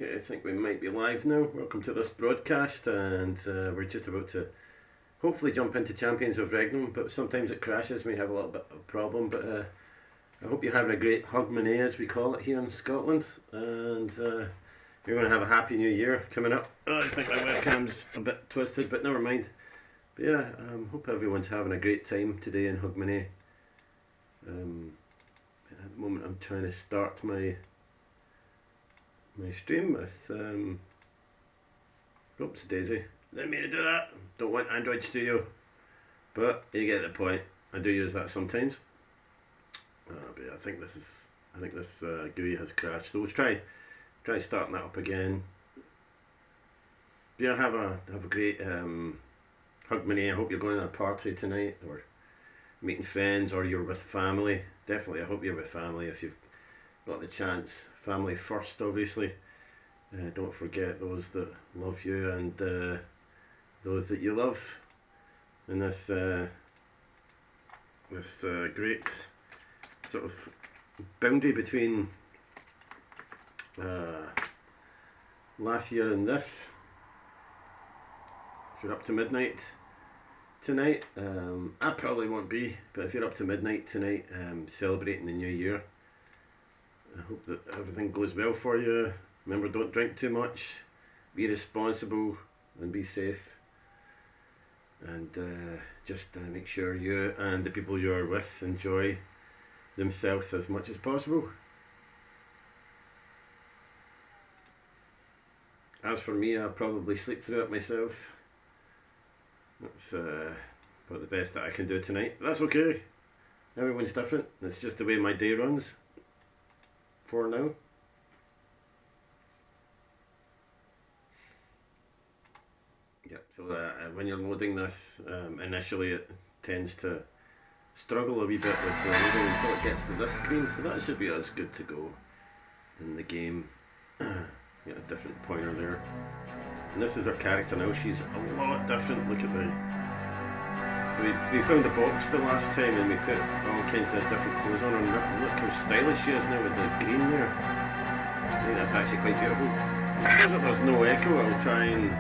Okay, I think we might be live now. Welcome to this broadcast, and we're just about to hopefully jump into Champions of Regnum, but sometimes it crashes, we have a little bit of a problem, but I hope you're having a great hogmany, as we call it here in Scotland, and you're going to have a happy new year coming up. Oh, I think my webcam's a bit twisted, but never mind. But yeah, hope everyone's having a great time today in hogmany. At the moment I'm trying to start my stream with oops, Daisy, let me do that. Don't want Android Studio, but you get the point. I do use that sometimes. But yeah, I think this GUI has crashed, so we'll try starting that up again. Yeah, have a great hogmany. I hope you're going to a party tonight, or meeting friends, or you're with family. Definitely, I hope you're with family if you've got the chance. Family first, obviously. Don't forget those that love you and those that you love in this great sort of boundary between last year and this. If you're up to midnight tonight, I probably won't be, but if you're up to midnight tonight celebrating the new year, I hope that everything goes well for you. Remember, don't drink too much, be responsible and be safe, and just make sure you and the people you're with enjoy themselves as much as possible. As for me, I'll probably sleep through it myself. That's about the best that I can do tonight, but that's okay. Everyone's different. It's just the way my day runs for now. Yep, so when you're loading this, initially it tends to struggle a wee bit with the loading until it gets to this screen, so that should be us good to go in the game. Got a different pointer there. And this is our character now. She's a lot different. Look at we found a box the last time and we put all kinds of different clothes on her. Look how stylish she is now with the green there. I think that's actually quite beautiful. It says that there's no echo. I'll try and,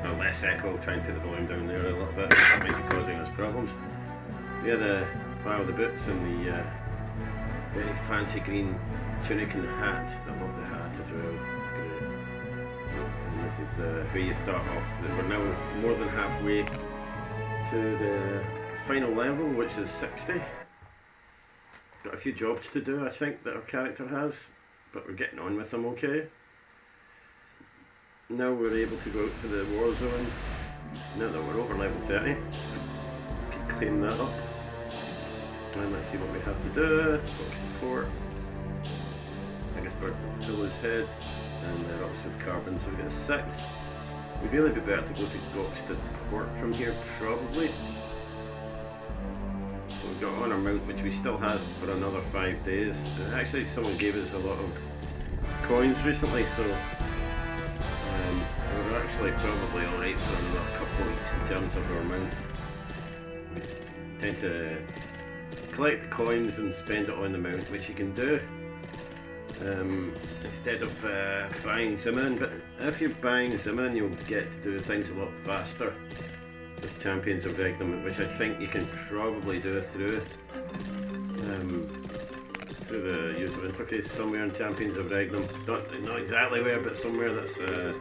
well, less echo. I'll try and put the volume down there a little bit. That might be causing us problems. Yeah, the boots and the very fancy green tunic and the hat. I love the hat as well. It's great. And this is where you start off. We're now more than halfway to the final level, which is 60. Got a few jobs to do, I think, that our character has, but we're getting on with them okay. Now we're able to go out to the war zone. Now that we're over level 30, claim that up. And let's see what we have to do. Box support. I guess bird pillow's head, and they're ups with carbon, so we get a 6. Would really be better to go to Goxton Port from here, probably. So we've got on our mount, which we still have for another 5 days. And actually, someone gave us a lot of coins recently, so we're actually probably alright for another couple of weeks in terms of our mount. We tend to collect coins and spend it on the mount, which you can do. Instead of buying Zimmering, but if you're buying Zimmering, you'll get to do things a lot faster with Champions of Regnum, which I think you can probably do through the user interface somewhere in Champions of Regnum. Don't know exactly where, but somewhere that's the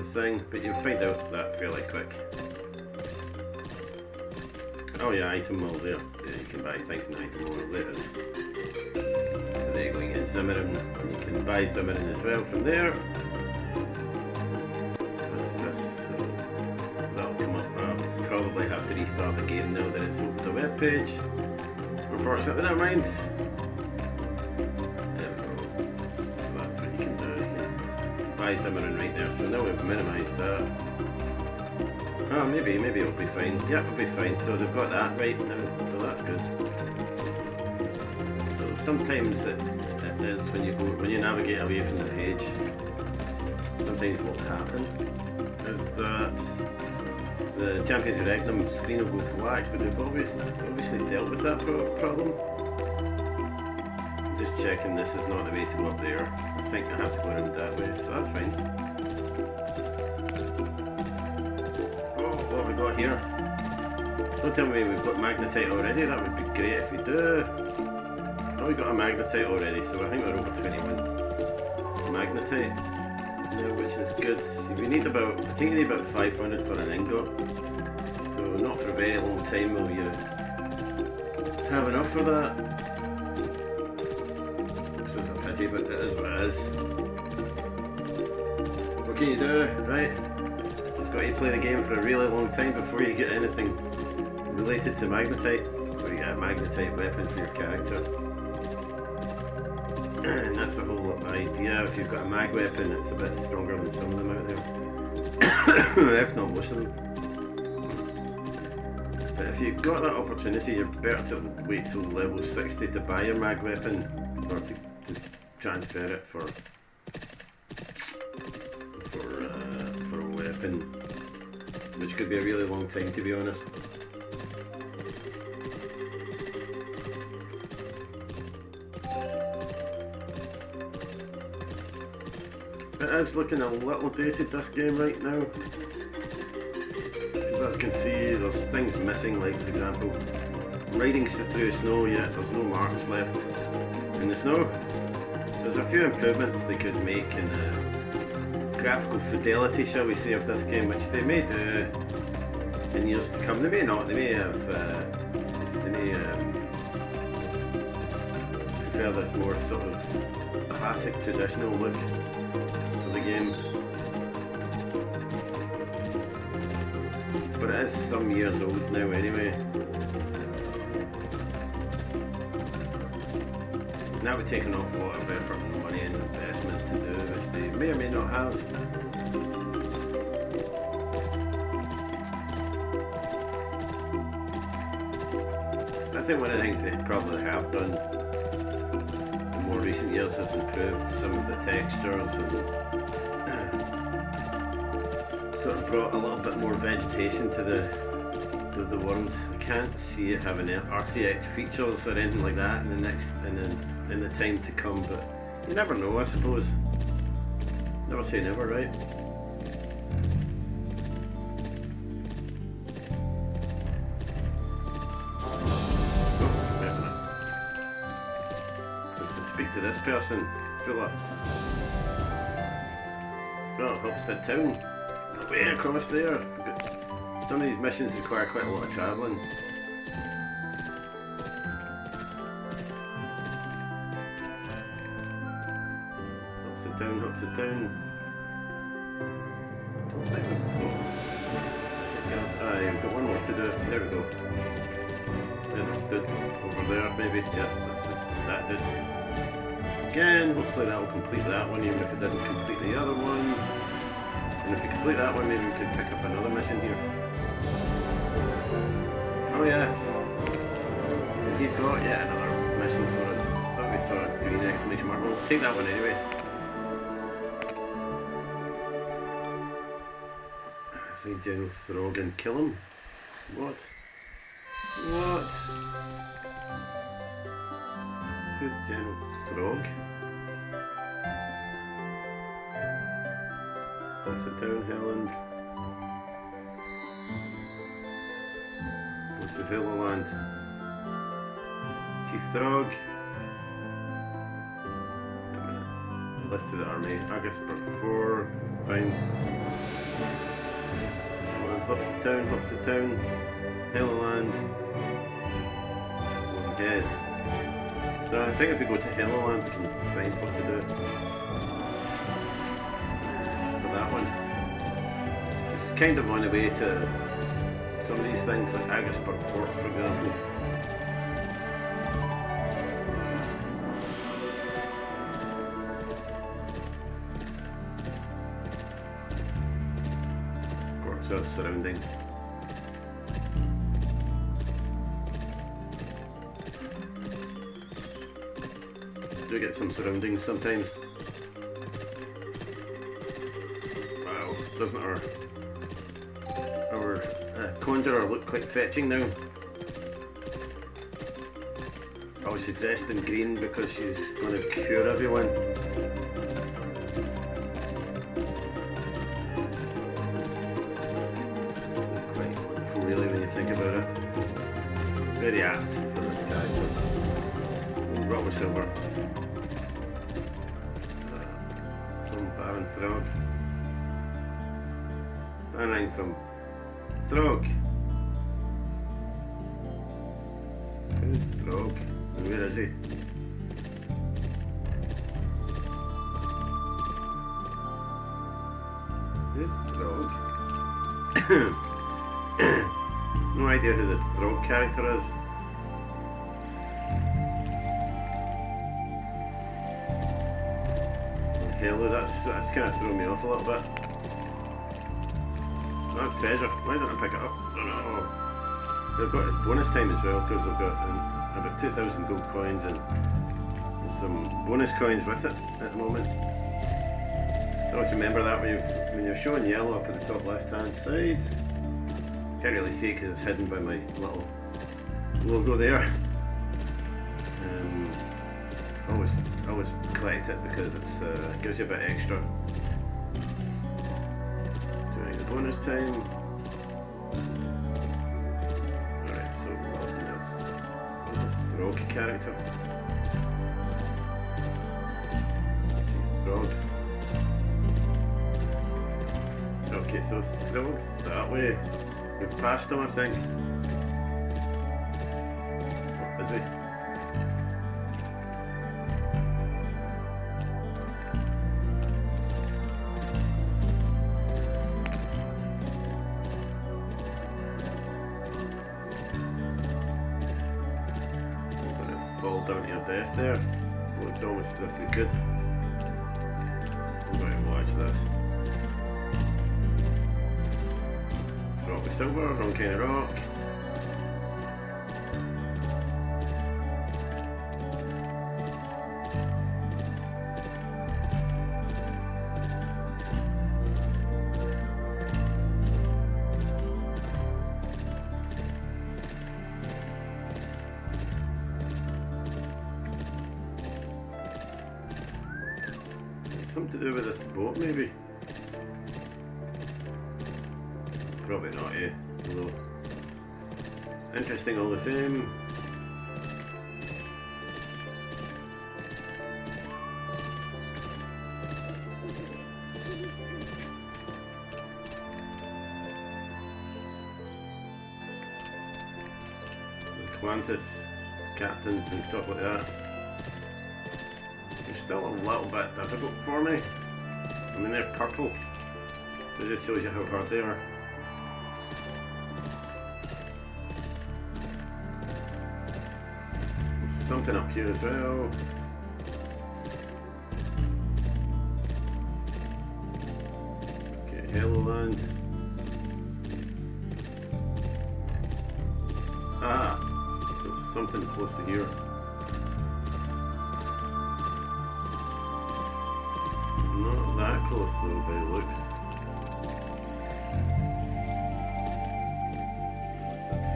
thing. But you'll find out that fairly quick. Oh yeah, item mall there. Yeah, you can buy things in item mall later. There you go, you get Zimmering, and you can buy Zimmering as well from there. That's this, so that'll come up. I'll probably have to restart the game now that it's opened the web page. Unfortunately, never mind. There we go. So that's what you can do. You can buy Zimmering right there. So now we've minimised that. Oh, maybe it'll be fine. Yeah, it'll be fine. So they've got that right now, so that's good. Sometimes it is when you navigate away from the page. Sometimes what will happen is that the Champions of Regnum screen will go black, but they've obviously dealt with that problem. Just checking this is not the way to go up there. I think I have to go around that way, so that's fine. Oh, what have we got here? Don't tell me we've got magnetite already, that would be great if we do. Oh, we got a magnetite already, so I think we're over 21 magnetite now, which is good. We need about, I think you need about 500 for an ingot. So not for a very long time will you have enough for that. So it's a pity, but it is what it is. What can you do, right? You've got to play the game for a really long time before you get anything related to magnetite, or you get a magnetite weapon for your character. And that's the whole idea. If you've got a mag weapon, it's a bit stronger than some of them out there. If not most of them. But if you've got that opportunity, you're better to wait till level 60 to buy your mag weapon, or to transfer it for a weapon, which could be a really long time, to be honest. It is looking a little dated, this game, right now. As you can see, there's things missing, like for example, riding through snow, yet there's no marks left in the snow. So there's a few improvements they could make in the graphical fidelity, shall we say, of this game, which they may do in years to come. They may not, they may have, prefer this more sort of classic, traditional look for the game. But it is some years old now anyway. And that would take an awful lot of effort and money and investment to do, which they may or may not have. I think one of the things they probably have done in more recent years is improved some of the textures and sort of brought a little bit more vegetation to the world. I can't see it having RTX features or anything like that in the time to come, but you never know, I suppose. Never say never, right? Have to speak to this person, fella. Oh, Hopstead Town. Way across there. Some of these missions require quite a lot of travelling. Upside down, upside down. I've got one more to do. There we go. There's a stud over there, maybe. Yeah, that's it. That did. Again, hopefully that will complete that one, even if it didn't complete the other one. And if we complete that one, maybe we could pick up another mission here. Oh yes! And he's got yet another mission for us. I thought we saw a green exclamation mark. We'll take that one anyway. Find General Throg and kill him. What? What? Who's General Throg? Upside down, Helland. Go to Helloland. Chief Throg. List to the army. Augustburg 4. Fine. Upside down. Helloland. Long heads. So I think if we go to Helloland we can find what to do. That one. It's kind of on the way to some of these things, like Augustburg Fort, for example. Of course, those surroundings. Do get some surroundings sometimes. Doesn't our Conjurer look quite fetching now? I was suggesting green because she's going to cure everyone. It's quite wonderful really when you think about it. Very apt for this character. Rock with silver. From Baron Throg. And from Throg. Who's Throg? Where is he? Who's Throg? No idea who the Throg character is. Hello, that's kind of thrown me off a little bit. That's treasure. Why didn't I pick it up? I don't know. They've got its bonus time as well because I've got about 2,000 gold coins and some bonus coins with it at the moment. So always remember that when you're showing yellow up at the top left hand side. Can't really see it because it's hidden by my little logo there. Always collect it because it gives you a bit extra during the bonus time. Alright, so what's this Throg character? Throg. Okay, so Throg's that way. We've passed him, I think. What is he? Down to your death there. Looks almost as if we could. I'm going to watch this. Let's drop the silver, wrong kind of rock. Something to do with this boat, maybe? Probably not, eh? Although, interesting all the same. The Qantas captains and stuff like that. Still a little bit difficult for me. I mean, they're purple. It just shows you how hard they are. There's something up here as well. Okay, Hello Land. Ah, so something close to here. Not that close though, by the looks. What's this?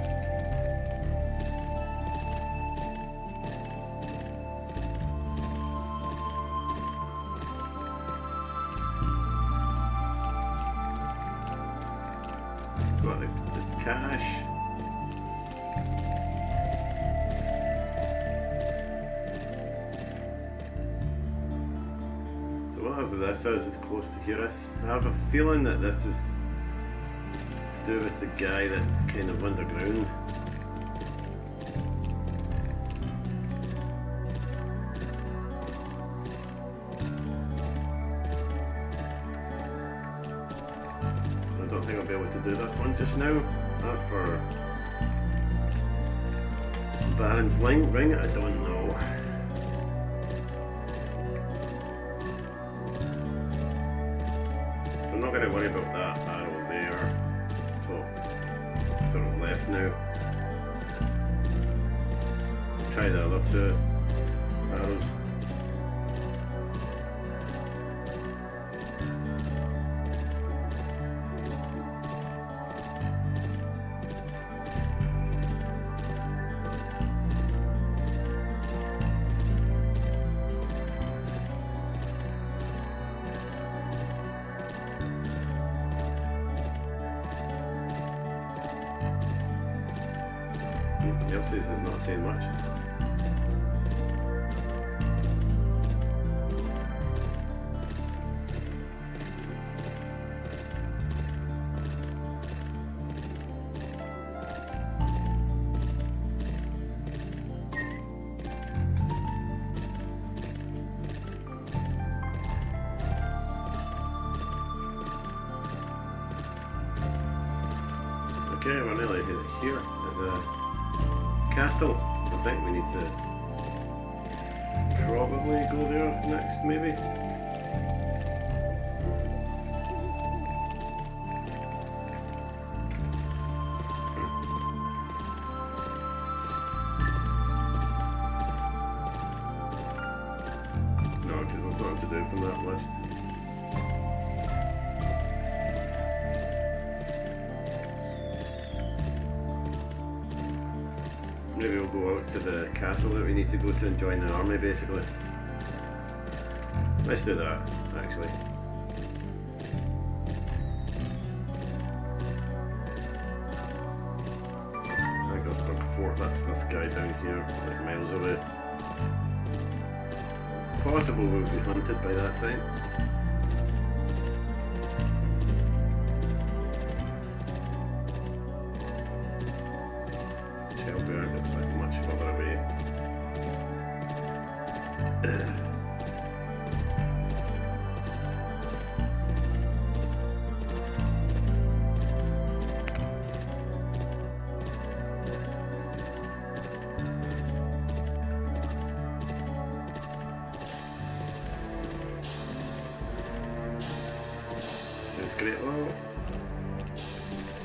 Got the cash. Whatever this is close to here. I have a feeling that this is to do with the guy that's kind of underground. I don't think I'll be able to do this one just now. As for Baron's ring, I don't know. I'm not going to worry about that arrow there, top sort of left now. I'll try the other two arrows. Elsies is not saying much. Okay, we're nearly here at the castle. I think we need to probably go there next, maybe. No, because there's nothing to do from that list. Maybe we'll go out to the castle that we need to go to and join the army, basically. Let's do that, actually. Haggersburg Fort, that's this guy down here, like miles away. It's possible we'll be hunted by that time. It's like much further away. Sounds great. Well, I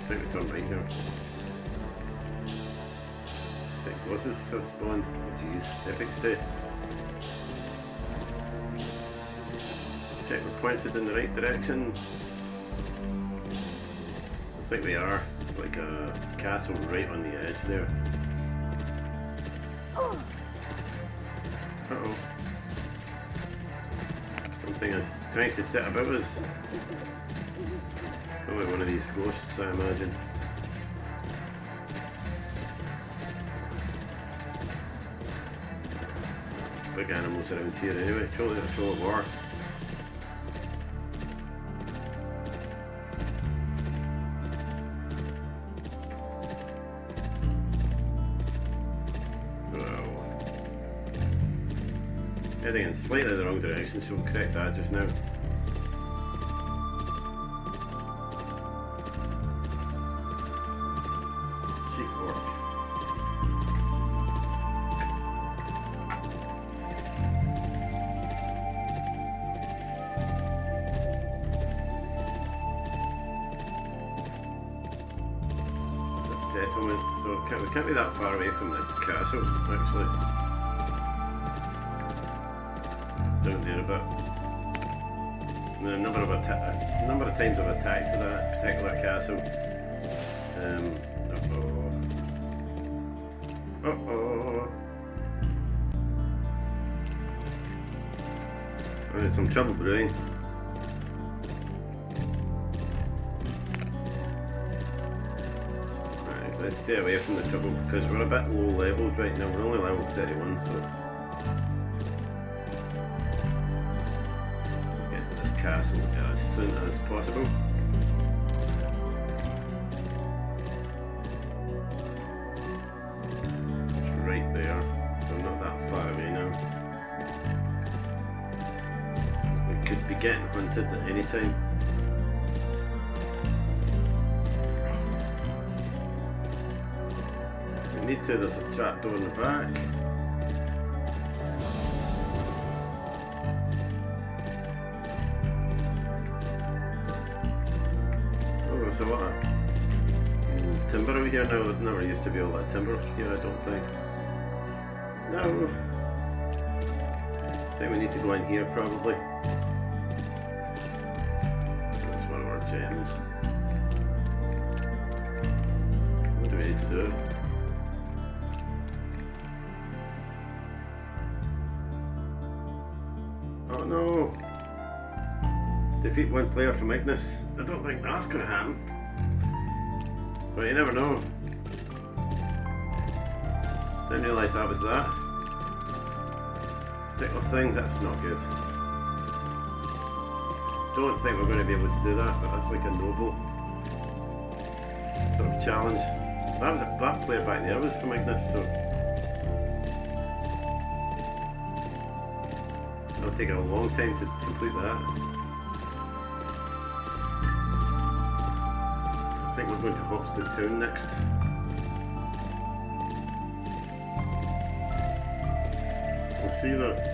think we turn right here. Bosses have spawned. Oh jeez, epic state. Check we're pointed in the right direction. I think we are. It's like a castle right on the edge there. Uh-oh. Something is trying to sit about us. Probably one of these ghosts, I imagine. Big animals around here anyway, totally a show of war. Well, heading in slightly the wrong direction, so we'll correct that just now. Chief Orc. Settlement, so we can't be that far away from the castle, actually. Down there a bit. And a number of times I've attacked that particular castle. Uh-oh. There's some trouble brewing. Let's stay away from the trouble because we're a bit low leveled right now. We're only level 31, so let's get to this castle as soon as possible. It's right there, so I'm not that far away now. We could be getting hunted at any time. Need to, there's a trapdoor in the back. Oh, there's a lot of timber over here now. There never used to be all that timber here, I don't think. No. I think we need to go in here probably. That's one of our gems. What do we need to do? Oh no! Defeat one player from Ignis. I don't think that's going to happen. But you never know. Didn't realise that was that particular thing. That's not good. Don't think we're going to be able to do that, but that's like a noble sort of challenge. That player back there was from Ignis, so it'll take a long time to complete that. I think we're going to Hopstead Town next. We'll see that.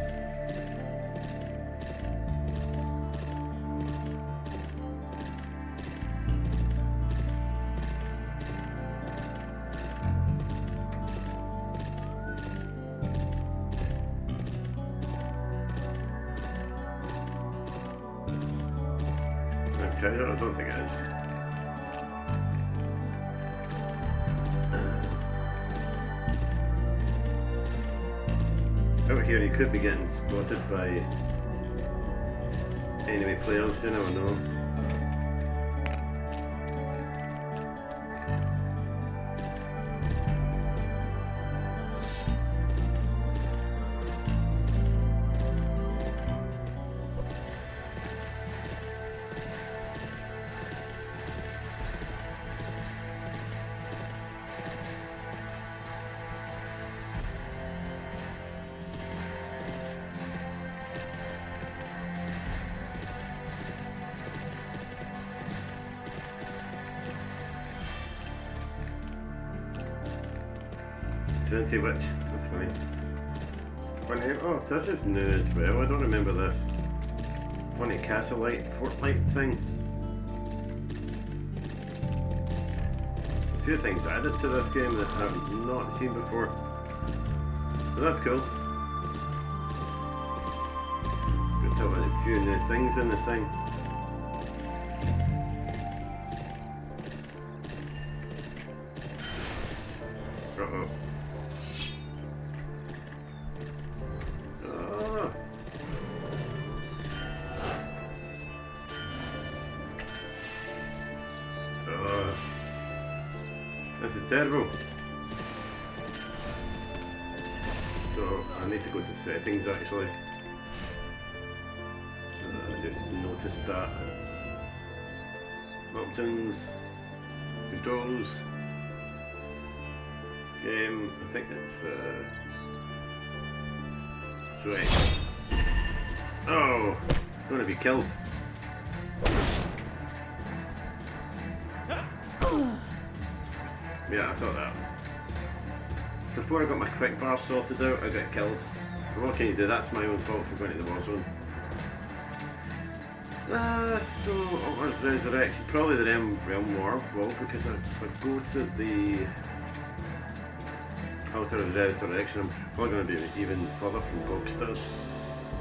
Okay, I don't think it is. Out here you could be getting spotted by enemy players, you never know. Trinity Witch, that's funny. Funny, oh, this is new as well, I don't remember this. Funny castle light, fort light thing. A few things added to this game that I've not seen before. So that's cool. Good to have a few new things in the thing. Uh-oh. This is terrible. So I need to go to settings actually. I just noticed that. Options, controls, game. I think it's right. Oh, I'm going to be killed. Yeah, I thought that. Before I got my quick bar sorted out, I got killed. What can you do? That's my own fault for going to the war zone. So, Altar's Resurrection, probably the Realm War wall, because if I go to the Altar of Resurrection, I'm probably going to be even further from Hogstead.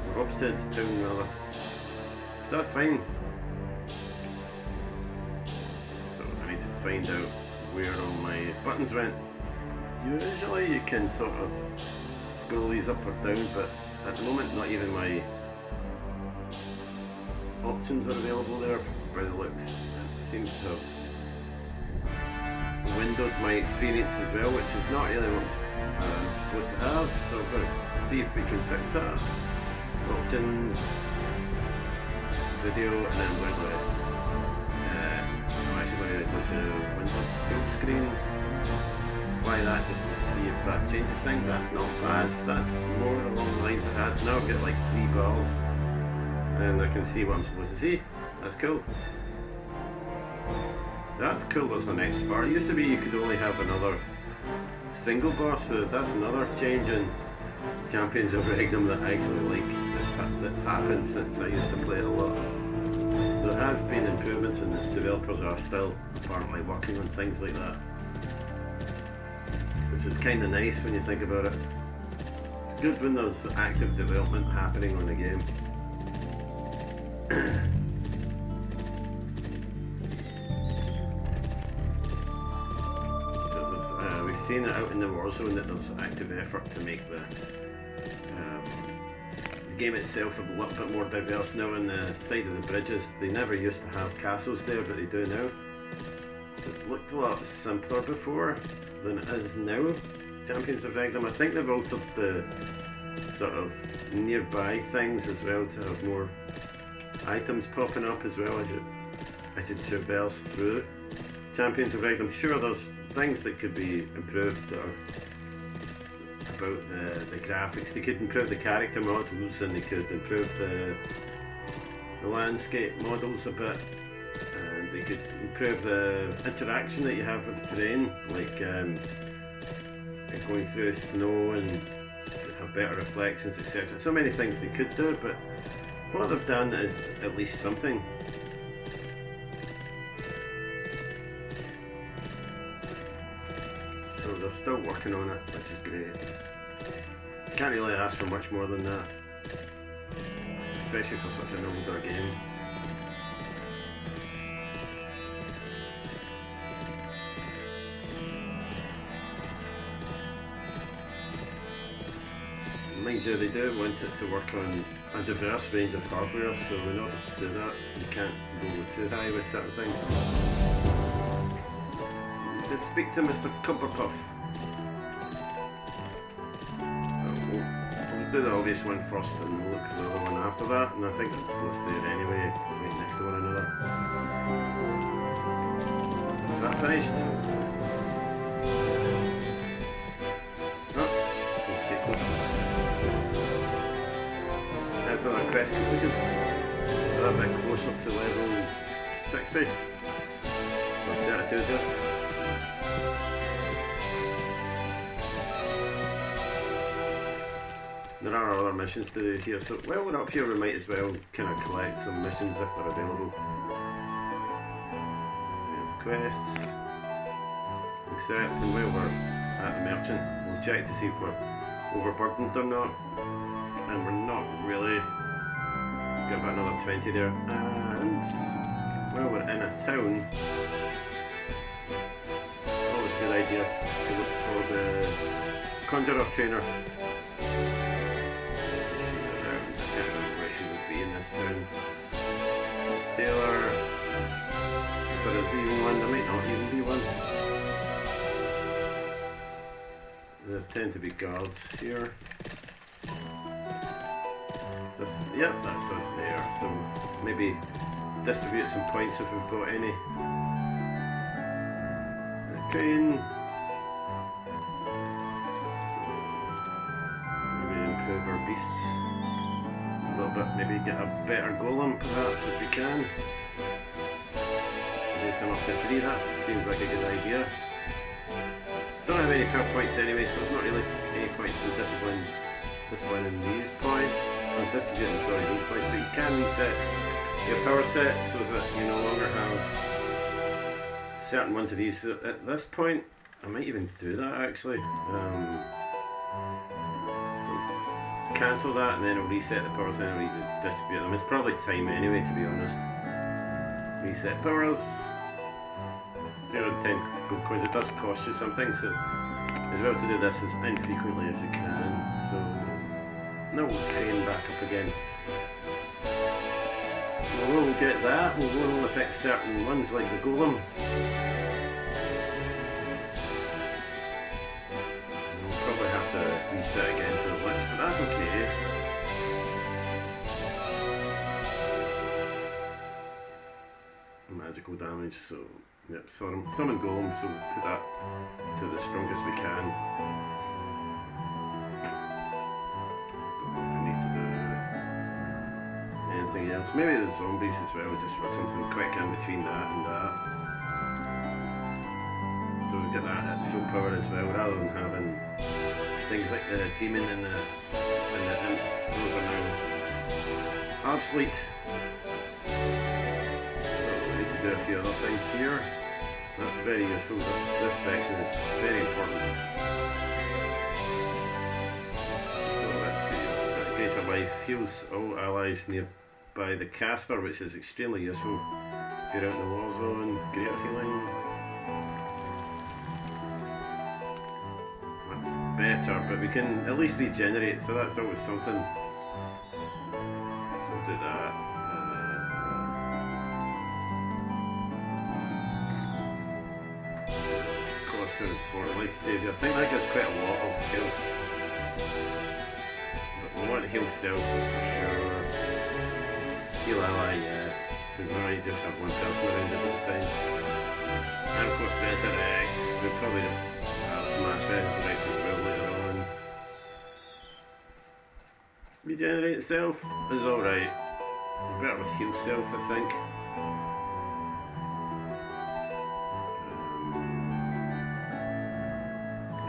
Or Hopstead Town, rather. So that's fine. So I need to find out where all my buttons went. Usually you can sort of scroll these up or down, but at the moment not even my options are available there by the looks. It seems to have windowed my experience as well, which is not really what I'm supposed to have, so I'm going to see if we can fix that. Options, video, and then went with I'm actually going to go to Windows full screen, apply that just to see if that changes things. That's not bad, that's more along the lines I had. Now I've got like 3 bars and I can see what I'm supposed to see. That's cool. That's cool, there's an extra bar. It used to be you could only have another single bar, so that's another change in Champions of Regnum that I actually like. That's happened since I used to play it a lot. So there has been improvements and the developers are still apparently working on things like that. Which is kind of nice when you think about it. It's good when there's active development happening on a game. So we've seen it out in the war zone that there's active effort to make the game itself a little bit more diverse now. On the side of the bridges, they never used to have castles there, but they do now. So it looked a lot simpler before than it is now. Champions of Regnum. I think they've altered the sort of nearby things as well to have more items popping up as well as you traverse through Champions of Regnum. Sure, there's things that could be improved that are about the graphics. They could improve the character models and they could improve the landscape models a bit. And they could improve the interaction that you have with the terrain, like going through snow and have better reflections, etc. So many things they could do, but what they've done is at least something. So they're still working on it, which is great. You can't really ask for much more than that, especially for such an older game. Mind you, they do want it to work on a diverse range of hardware, so in order to do that, you can't go too high with certain things. To speak to Mr. Cumberpuff. We'll do the obvious one first and we'll look for the other one after that, and I think they're both there anyway, right next to one another. Is that finished? Oh, let's get closer. That's another quest completed. We're a bit closer to level 60. Or 32 just. There are other missions to do here, so while we're up here we might as well kind of collect some missions if they're available. There's quests. Accept, and while we're at the merchant, we'll check to see if we're overburdened or not. And we're not really. Got about another 20 there. And while we're in a town, always a good idea to look for the Conjurer Trainer. Taylor, if there is even one, there might not even be one. There tend to be guards here. Yep, that's us there, so maybe distribute some points if we've got any. The crane. So maybe improve our beasts a little bit, maybe get a better golem perhaps if we can. Raise him up to 3, that seems like a good idea. Don't have any power points anyway, so there's not really any points in disciplining these points. I'm distributing, sorry, these points, but you can reset your power set so that you no longer have certain ones of these. So at this point, I might even do that actually. Cancel that and then it'll reset the powers and it'll redistribute them. It's probably time anyway, to be honest. Reset powers. 0 to 10 gold coins. It does cost you something, so as well to do this as infrequently as you can. So now we'll crane back up again. We'll get that. We'll only pick certain ones like the golem. Probably have to reset again for the list, but that's okay. Magical damage, so yep, summon golem, so we'll put that to the strongest we can. Don't know if we need to do anything else. Maybe the zombies as well, just for something quick in between that and that. So we get that at full power as well, rather than having things like the demon and the imps. Those are now obsolete. So we need to do a few other things here. That's very useful. This section is very important. So let's see. Greater life heals all allies nearby the caster, which is extremely useful if you're out in the war zone. Greater healing. Better, but we can at least regenerate, so that's always something. So we'll do that. Cost 240 life saviour. I think that gives quite a lot of health. But we want heal cells for sure. Heal ally, yeah. Because we already just have one person around at the time. And of course Resurrect. We'll probably have mass Resurrect as well later on. Regenerate self is alright. Better with heal self, I think.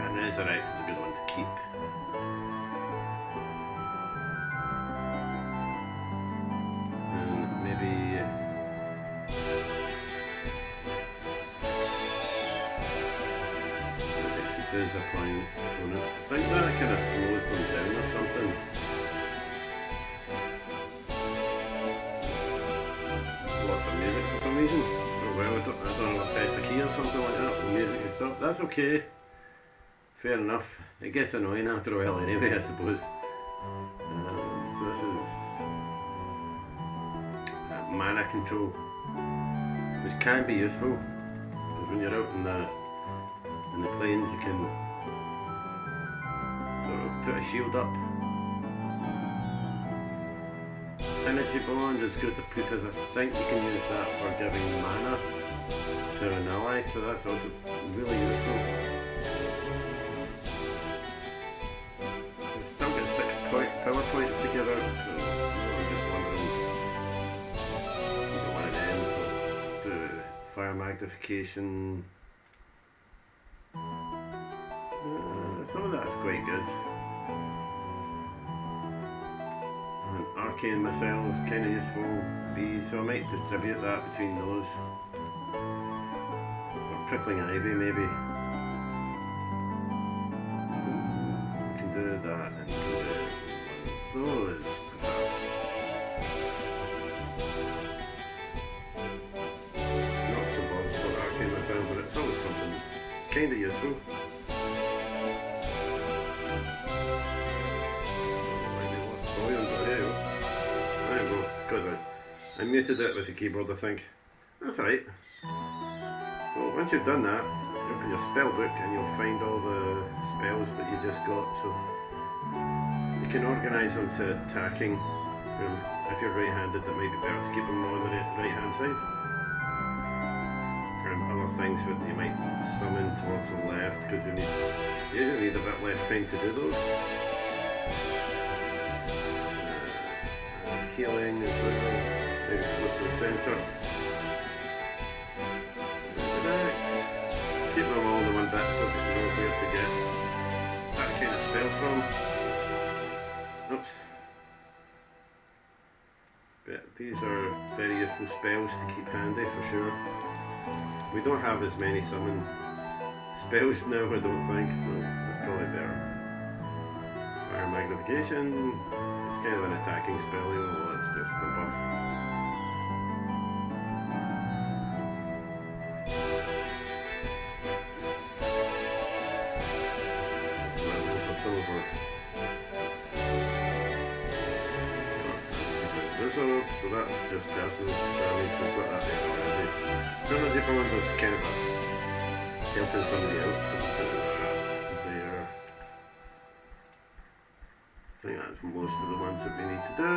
And Resurrect is a good one to keep. And maybe there's a point. I think that kind of slows them down or something. Lost the music for some reason. Oh well, I don't know, I pressed the key or something like that. The music has stopped. That's okay. Fair enough. It gets annoying after a while anyway, I suppose. So this is mana control, which can be useful. Because when you're out in the plains, you can sort of put a shield up. Synergy bond is good to put because I think you can use that for giving mana to an ally, so that's also really useful. We've still got 6 power points to give out, so I'm just wondering when it ends. So do fire magnification. Some of that's quite good. And arcane missile is kind of useful. B, so I might distribute that between those. Or prickling ivy maybe. We can do that and do those perhaps. Not so bothered about arcane missile, but it's always something kind of useful. Because I muted it with the keyboard, I think. That's alright. So once you've done that, open your spell book and you'll find all the spells that you just got. So you can organise them to attacking. If you're right-handed, that might be better to keep them on the right-hand side. And other things that you might summon towards the left, because you need a bit less time to do those. Healing as well, maybe close to the centre. Keep them all in one bit so that you know where to get that kind of spell from. Oops. But these are very useful spells to keep handy for sure. We don't have as many summon spells now, I don't think, so that's probably better. Fire magnification. It's kind of an attacking spell, even though it's just a buff. Wizard, so that's just personal damage, we've got that there already. Synergy bond is kind of helping somebody out, so we'll do that there. I think that's most of the ones that we need to do.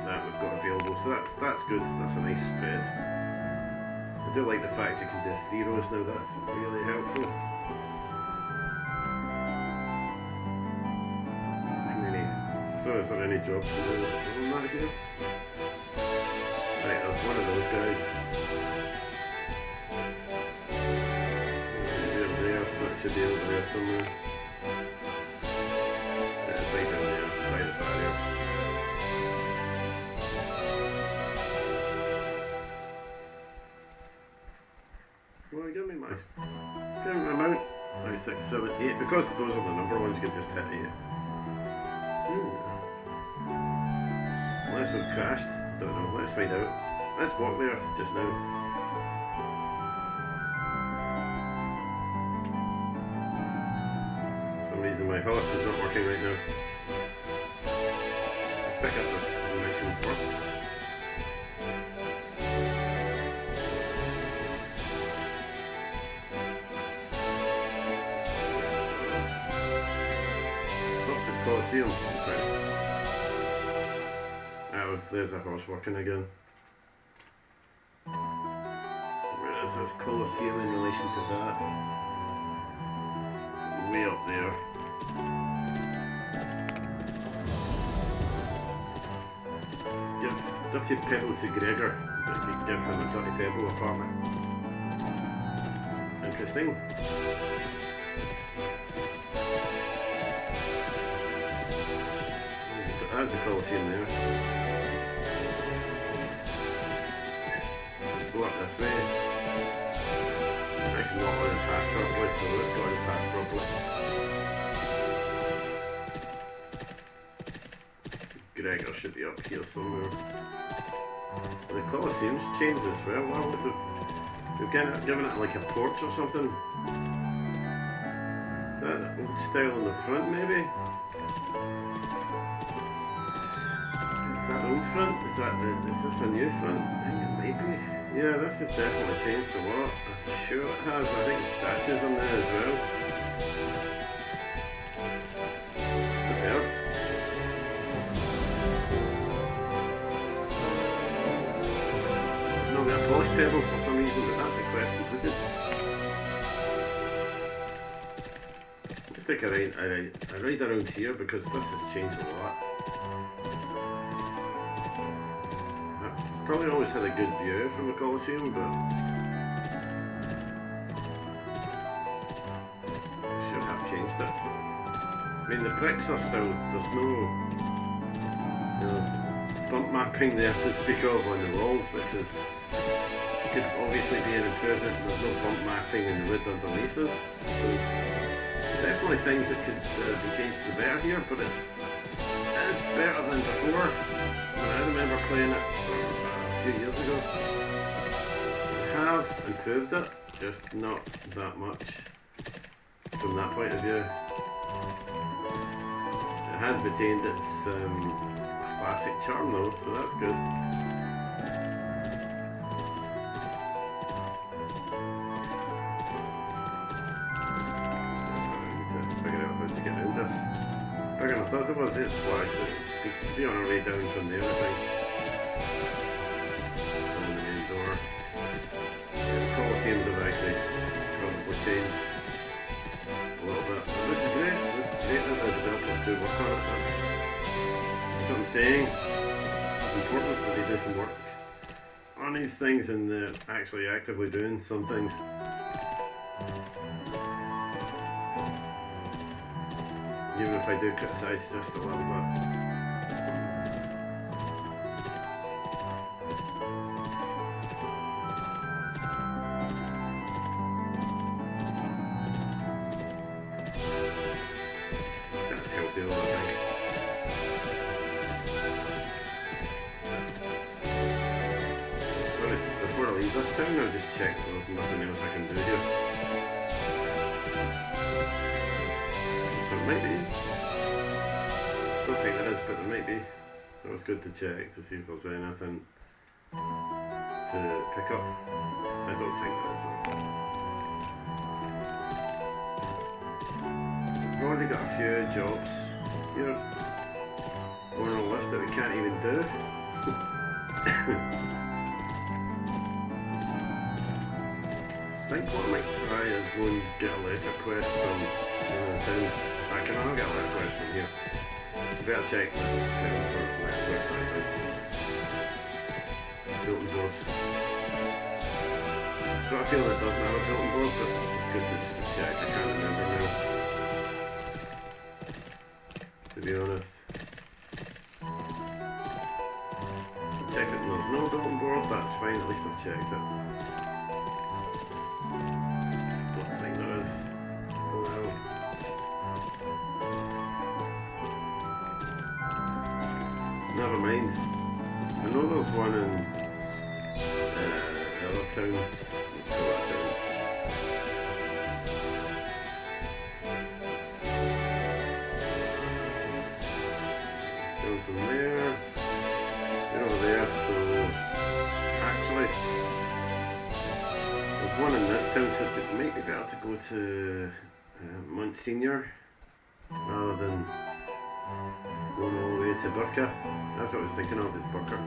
That we've got available, so that's good, that's a nice spread. I do like the fact you can do 3 rows now, that's really helpful. So is there any jobs to do on that here? Right, that's one of those guys. There, so it should be over there somewhere. Yeah, it's right down there, by the barrier. Well, give me my amount. 5, 6, 7, 8. Because those are the number ones, you can just hit 8. Unless we've crashed, don't know, let's find out. Let's walk there just now. For some reason my horse is not working right now. Let's pick up this mission first. Colosseum. Oh, there's a horse working again. Where is the Colosseum in relation to that? It's way up there. Give Dirty Pebble to Gregor. Give him a Dirty Pebble apartment. Interesting. That's a Colosseum there. Go up this way. I can not let it pass properly, so let's go and pass properly. Gregor should be up here somewhere. The Colosseum's changed as well. Why would we've given it like a porch or something? Is that the old style in the front maybe? Is that the old front? Is this a new front? I think it might be. Yeah, this has definitely changed a lot. I'm sure it has. I think the statues on there as well. Superb. No, we have polish pebble for some reason, but that's a quest completed. Let's take a ride around here because this has changed a lot. Probably always had a good view from the Colosseum, but should have changed it. I mean, the bricks are still, there's no bump mapping there to speak of on the walls, which is could obviously be an improvement. There's no bump mapping in the wood underneath us, so definitely things that could be changed for the better here, but it's better than before. When I remember playing it few years ago. We have improved it, just not that much from that point of view. It has retained its classic charm though, so that's good. I need to figure out how to get around this. Bigger than I thought it was. It's flag, so it'd be on our way down from there, I think. Door. The Colosseums have actually probably changed a little bit. But this is great. It's great that the developers do work on it. That's what I'm saying. It's important that they do some work on these things and they're actually actively doing some things. Even if I do criticise just a little bit. This time I'll just check that there's nothing else I can do here. So it might be. Don't think there is, but there might be. It was good to check to see if there's anything to pick up. I don't think there is though. We've already got a few jobs here on a list that we can't even do. I think what I might try is go and get a letter quest from one of the towns. I can not get a letter quest from here. I better check this town for letter quests actually. Built boards. Got a feeling it doesn't have a built board, but it's good to just check. I can't remember now. To be honest. Check it and there's no built board, that's fine, at least I've checked it. Never mind. I know there's one in the other town. Let's go that town. Go from there. Get over there. So actually, there's one in this town, so it might be better to go to Monsignor rather than Going all the way to Burka. That's what I was thinking of, is Burka.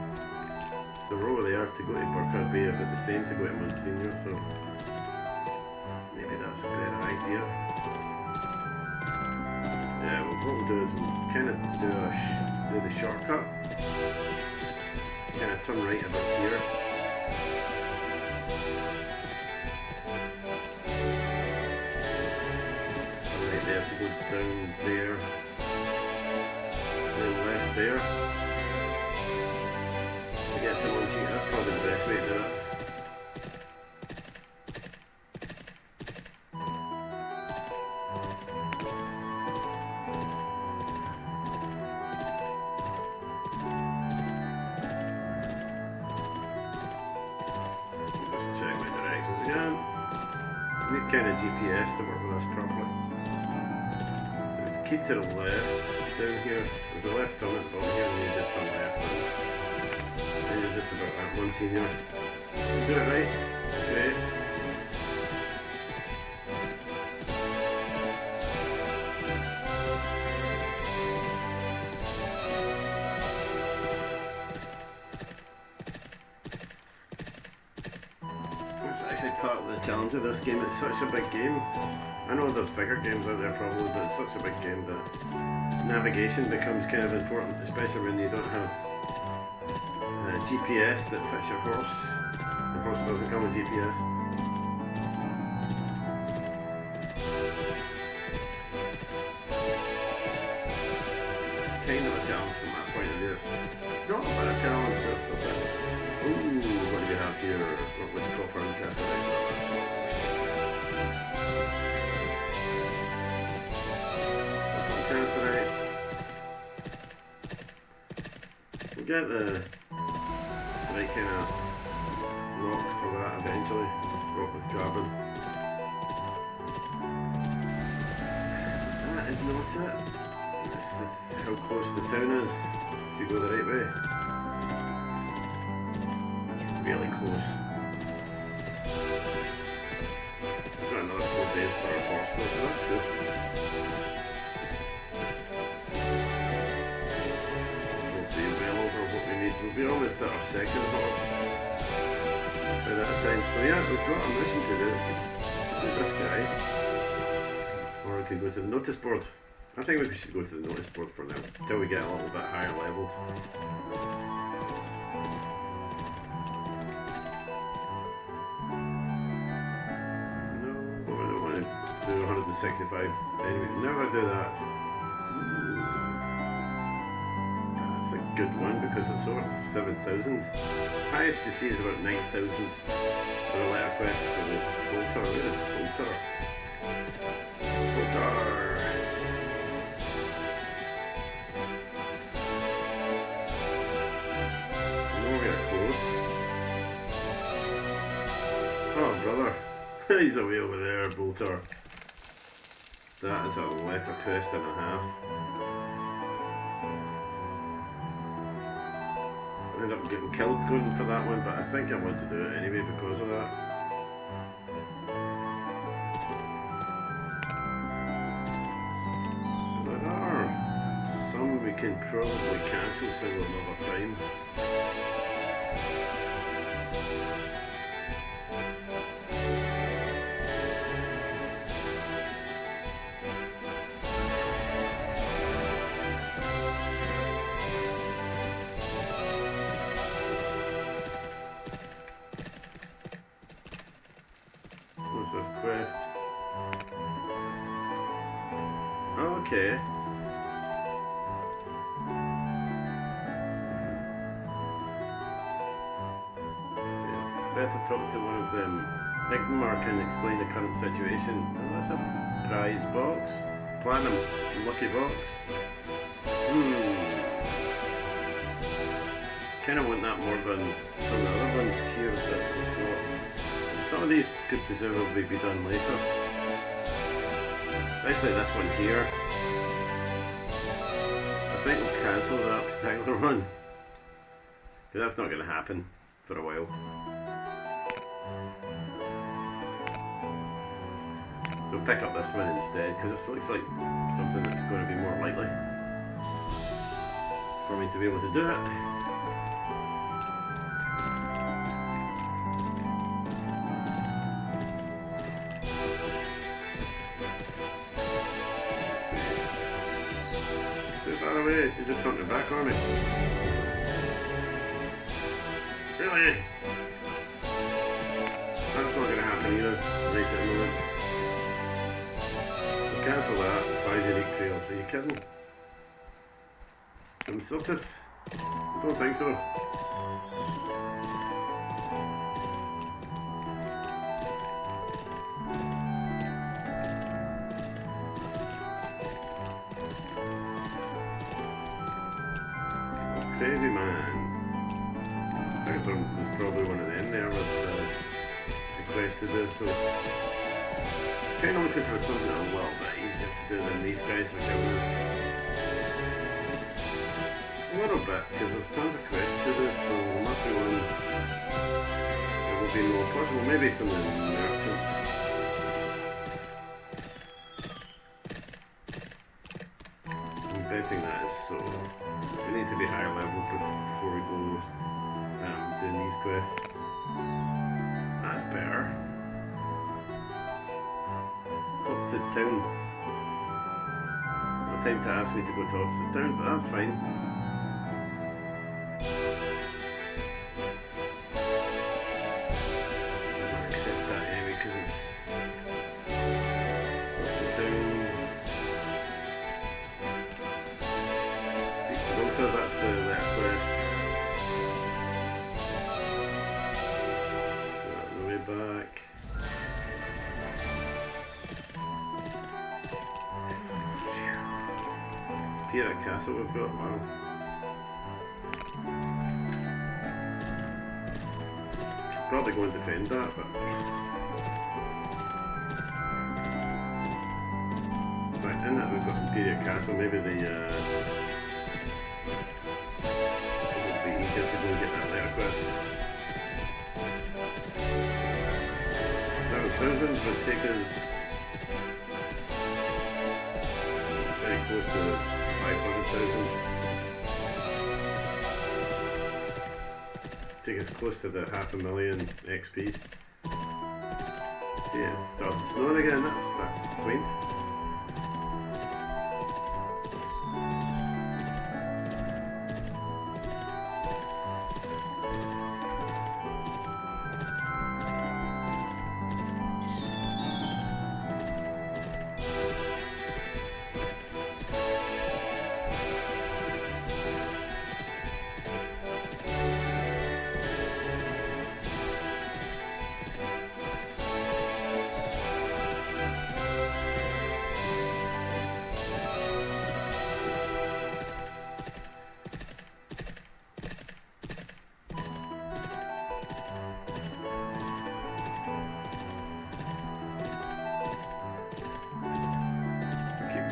So we're over there to go to Burka would be about the same to go to Monsignor, so maybe that's a better idea. Yeah, well, what we'll do is we'll kind of do the shortcut. Kind of turn right about here. Turn right there to go down there. Then left there. To get to Monsignor, that's probably the best way to do it. Kind of GPS to work with us properly. Keep to the left down here. There's a left turn at the bottom here, and you just turn left. And you're just about at Monsignor. Do it right. That's great. It's actually part of the challenge of this game. It's such a big game. I know there's bigger games out there probably, but it's such a big game that navigation becomes kind of important, especially when you don't have GPS that fits your horse. The horse doesn't come with GPS. It's kind of a challenge from that point of view. Not a bad challenge, just a bit. Ooh, what do you have here? What was copper and cassette? Cassette. We'll get the right kind of rock for that eventually. Rock with carbon. That is not it. This is how close the town is if you go the right way. Really close. We've got another 4 days for our horse though, so that's good. We'll be well over what we need. We'll be almost at our second horse by that time. So yeah, we've got a mission to do. To do this guy. Or we could go to the notice board. I think we should go to the notice board for now, until we get a little bit higher leveled. Do 165 anyway, never do that. That's a good one because it's worth 7,000. Highest you see is about 9,000 for a letter quest. So Bolter, where is Bolter? Bolter! Oh, we're close. Oh, brother. He's away over there, Bolter. That is a letter quest and a half. I ended up getting killed going for that one, but I think I want to do it anyway because of that. There are some we can probably cancel till another time. This quest. Okay. Better talk to one of them. Regnum can explain the current situation. Oh, that's a prize box. Platinum lucky box. Kind of want that more than some of the other ones here that we've got. Some of these could presumably be done later. Especially this one here. I think we'll cancel that particular one. Because that's not going to happen for a while. So we'll pick up this one instead, because this looks like something that's going to be more likely. for me to be able to do it. Too far away, you just turned your back on me. Really? That's not going to happen either, right at the moment. Cancel that, 5 unique trails, are you kidding? From Siltus? I don't think so. That's crazy, man. I think there was probably one of them there with requested this, so kind of looking for something a little bit easier to do than these guys are giving us. A little bit, because there's tons of quests to do, so there must be one that will be more possible, maybe from the merchants. I'm betting that is so. We need to be higher level before we go doing these quests. That's better. Oxford Town. No time to ask me to go to Oxford Town, but that's fine. I'll accept that anyway because it's Oxford Town. Beach Rotor, that's the left quest. On the way back. Here at Castle we've got, wow. Should probably go and defend that, but in fact, in that we've got Imperial Castle, maybe the it would be easier to go and get that letter quest. 7,000 would take us very close to 500,000. Take us close to the 500,000 XP. See, it's started snowing again, that's quaint.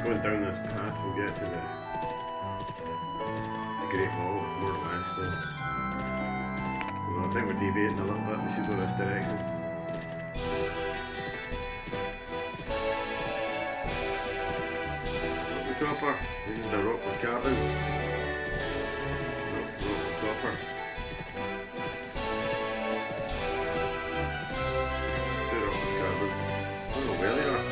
Going down this path we'll get to the Great Wall, more or less, so well, I think we're deviating a little bit, we should go this direction. Rock the copper, we need a rock with carbon. Rock with copper. Two rock with carbon. I don't know where they are.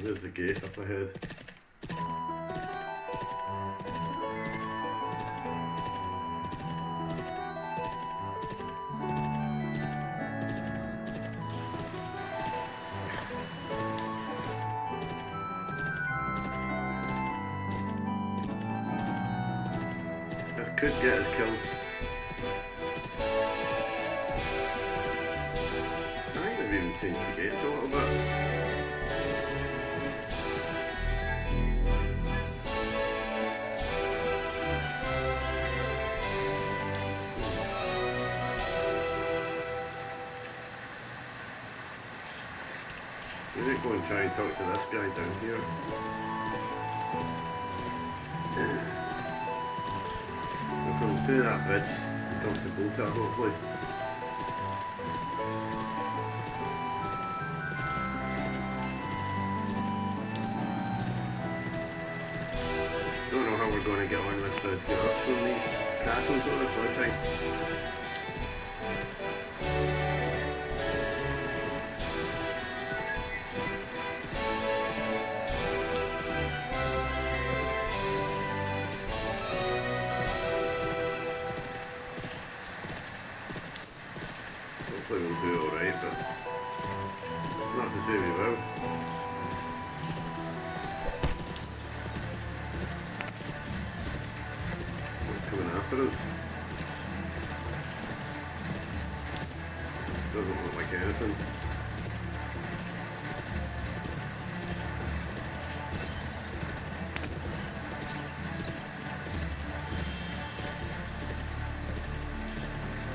There's the gate up ahead. This could get us killed. I think they've even changed the gates a little bit. We might go and try and talk to this guy down here. So come through that bridge and come to Bolta, hopefully. going to get on with the jobs from these castles over this last time. Hopefully we'll do alright, but it's not to say we will. After us. Doesn't look like anything.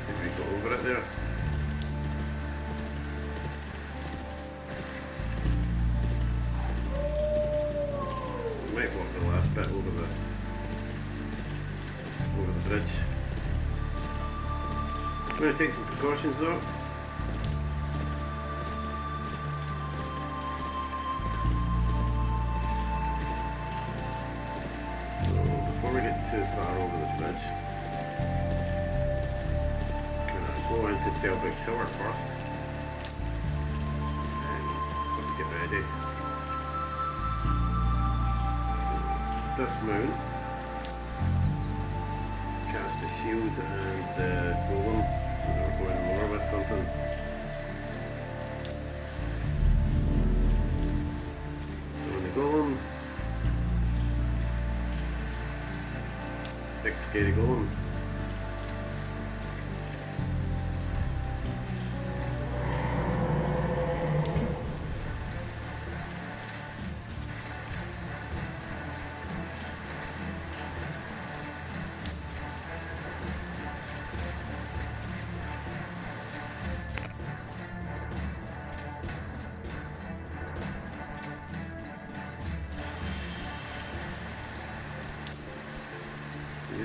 Think we got over it there. We might walk the last bit over the bridge. I'm going to take some precautions though. So before we get too far over the bridge, I'm going to go into Tailbig Tower first and so we get ready. So, dismount. Cast a shield and golem, so we're going more with something. So in the golem, big scary golem.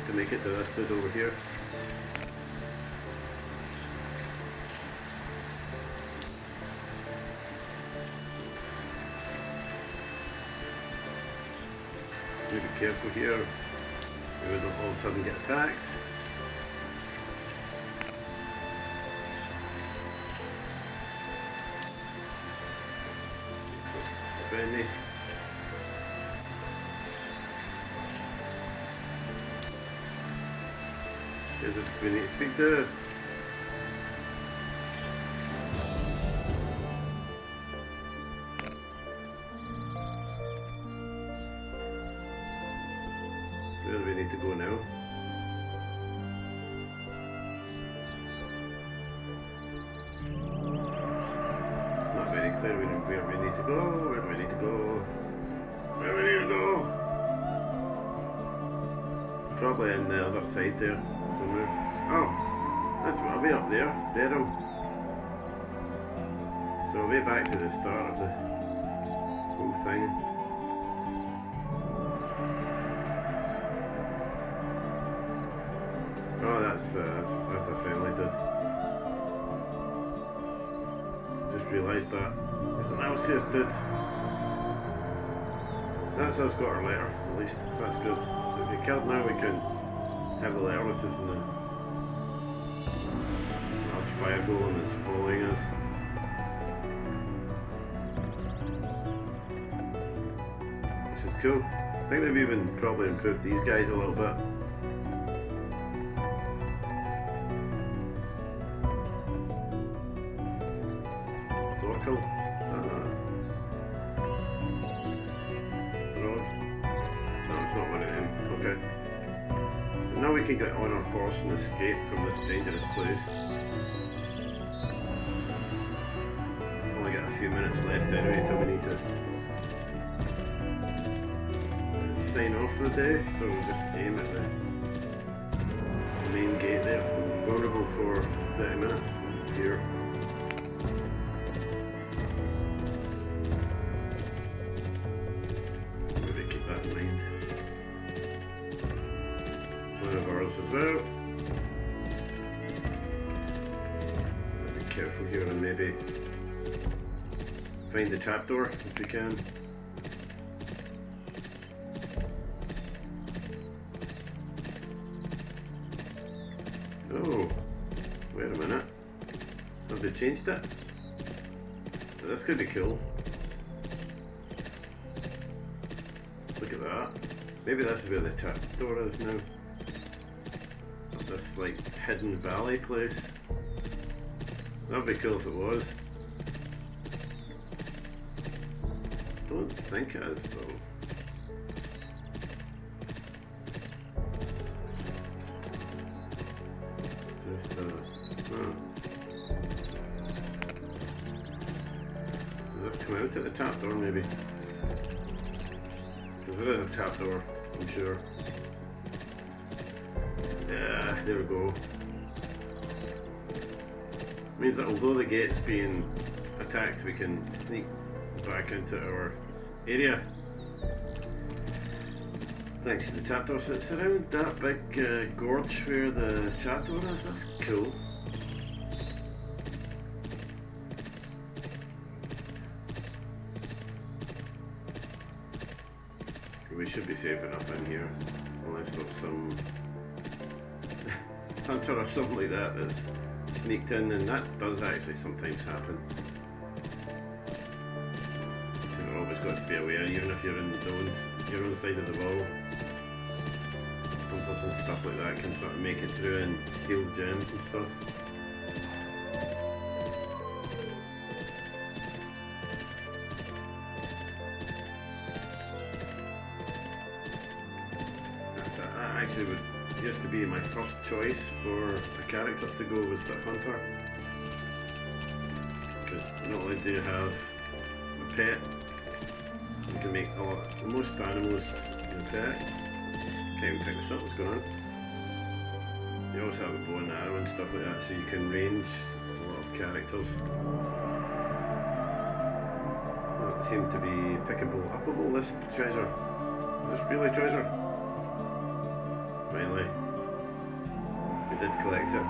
To make it to this dude over here. Be careful here. We don't all of a sudden get attacked. Defend me. Is it we need to speak to? Where do we need to go now? It's not very clear where we need to go. Where do we need to go? Where do we need to go? Probably on the other side there. Somewhere. Oh, that's what I'll be up there. Regnum. So I'll be back to the start of the whole thing. Oh, that's a family dude. Just realised that. There's an Alcius dude. So that's us got our letter, at least. So that's good. If we killed now, we can have the letter. This is in the large fire golem is following us. This is cool. I think they've even probably improved these guys a little bit. Circle. Is that that? Throg? No, it's not one of them. Okay. Now we can get on our horse and escape from this dangerous place. We've only got a few minutes left anyway till we need to sign off for the day, so we'll just aim at the main gate there. We're vulnerable for 30 minutes. Here. Maybe keep that in mind. One of ours as well. Be careful here and maybe find the trapdoor if we can. they changed it. But this could be cool. Look at that. Maybe that's where the trapdoor is now. This like hidden valley place. That would be cool if it was. Don't think it is though. It's just Does this come out at the trapdoor maybe? Because there is a trapdoor, I'm sure. Yeah, there we go. Means that although the gate's being attacked, we can sneak back into our area. Thanks to the trapdoor. So it's around that big gorge where the trapdoor is. That's cool. We should be safe enough in here, unless there's some hunter or something like that that's sneaked in, and that does actually sometimes happen. So you've always got to be aware, even if you're in your own side of the wall. Hunters and stuff like that can sort of make it through and steal gems and stuff. That actually used to be my first choice for a character to go was the hunter, because not only do you have a pet, you can make most animals your pet. Can't even pick this up, what's going on? You also have a bow and arrow and stuff like that, so you can range a lot of characters. Doesn't seem to be pickable, upable, this treasure. Is this really treasure? Finally. We did collect it.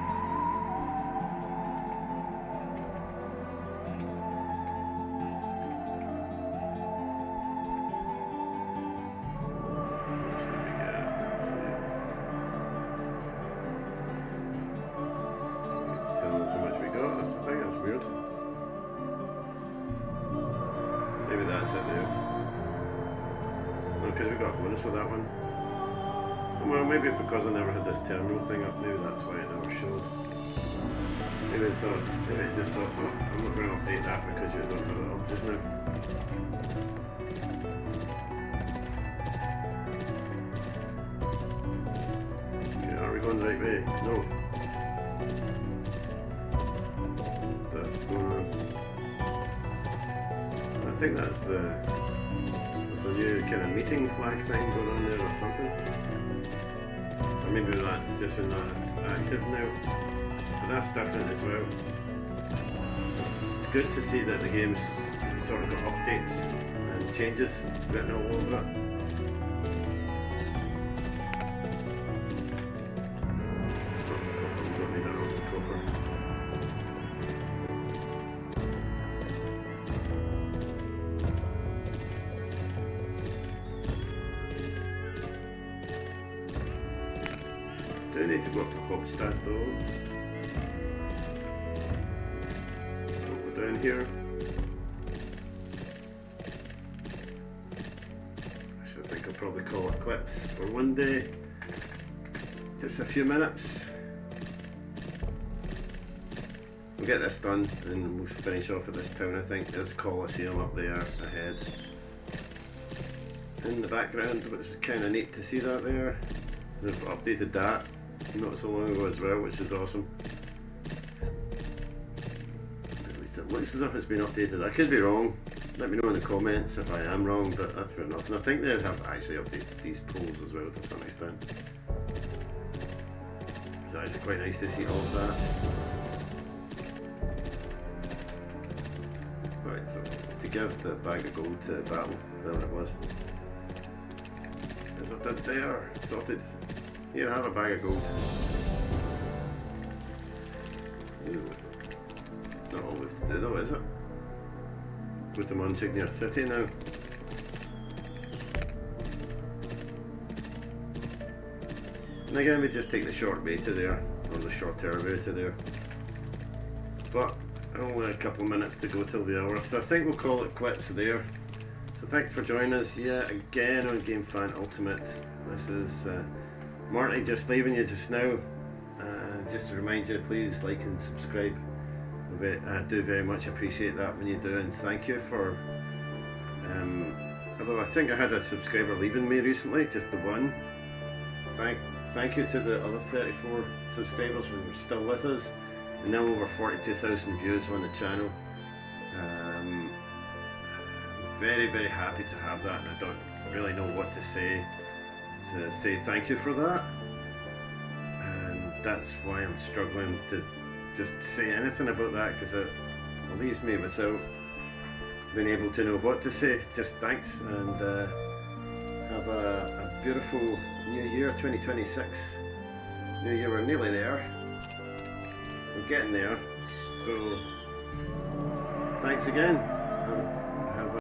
With that one. Well, maybe because I never had this terminal thing up, maybe that's why it never showed. Maybe it just thought, oh, I'm not going to update that because you don't have it up just now. Okay, are we going the right way? No. What's this going on? I think that's the new kind of meeting flag thing going on there or something. Or maybe that's just when that's active now. But that's different as well. It's good to see that the game's sort of got updates and changes written all over it. Do I need to go up to Hogstad though? So we'll go down here. Actually, I think I'll probably call it quits for one day. Just a few minutes. We'll get this done and we'll finish off at this town. I think there's Colosseum up there ahead. In the background, which is kind of neat to see that there. They've updated that not so long ago as well, which is awesome. At least it looks as if it's been updated. I could be wrong. Let me know in the comments if I am wrong, but that's fair enough. And I think they have actually updated these poles as well to some extent. It's actually quite nice to see all of that. Right, so to give the bag of gold to Battle, whatever it was. As I did there, sorted. Here, have a bag of gold. Ooh. It's not all we have to do though, is it? Go to Monsignor City now. And again, we just take the short way to there, or the shorter way to there. But only a couple of minutes to go till the hour, so I think we'll call it quits there. So thanks for joining us yet again on Game Fan Ultimate. This is Marty just leaving you just now. Just to remind you, please like and subscribe. I do very much appreciate that when you do, and thank you for although I think I had a subscriber leaving me recently, just the one. Thank you to the other 34 subscribers who are still with us, and now over 42,000 views on the channel. Very, very happy to have that, and I don't really know what to say thank you for that, and that's why I'm struggling to just say anything about that, because it leaves me without being able to know what to say. Just thanks, and have a beautiful new year 2026. New year, we're nearly there, we're getting there, so thanks again.